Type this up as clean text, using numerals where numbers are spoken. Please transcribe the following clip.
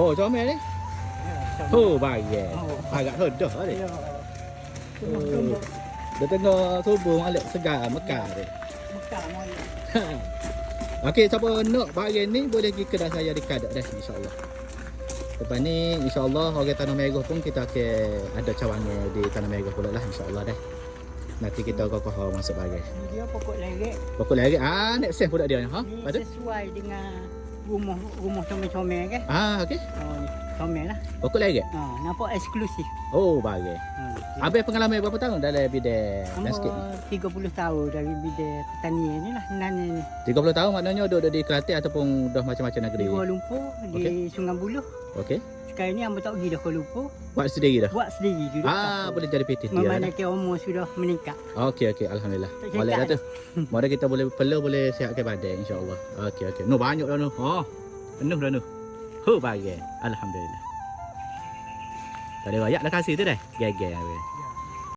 Oh, comel ni. Oh, baik. Agak redah ni. Ya. Dia tengah subuh alik segar Mekah ni. Mekah mau. Okey, siapa nak barang ni boleh pergi kedai saya di Kadak dah, insya-Allah. Lepas ni insya-Allah orang Tanah Merah pun kita akan ada cawangan di Tanah Merah pula lah, insya-Allah dah. Nanti kita kokoh masuk barang. Dia pokok lerek. Pokok lagi nak save pula dia ha? Ni Pada? sesuai dengan rumah comel-comel kan. Okey. Oh, ni comel lah. Pokok lagi. Nampak eksklusif. Oh, barang. Habis pengalaman berapa tahun dalam bidang landscape ni? 30 tahun dari bidang pertanian ni lah, nanya ni. 30 tahun maknanya duduk di Kelantan ataupun dah macam-macam negeri? Di Kuala Lumpur, di Sungai Buloh. Okey. Sekarang ni hamba tak pergi dah Kuala Lumpur. Buat sendiri dah? Buat sendiri duduk. Boleh jadi PT dia. Memandangkan umur sudah meningkat. Okey, alhamdulillah. Tak Boleh dah cakap tu. Mari kita boleh siapkan badan insya-Allah. Okey. No banyak dah no. Penuh dah no. Bagai. Alhamdulillah. Tak ada rakyat dah kasih tu dah. Gagal.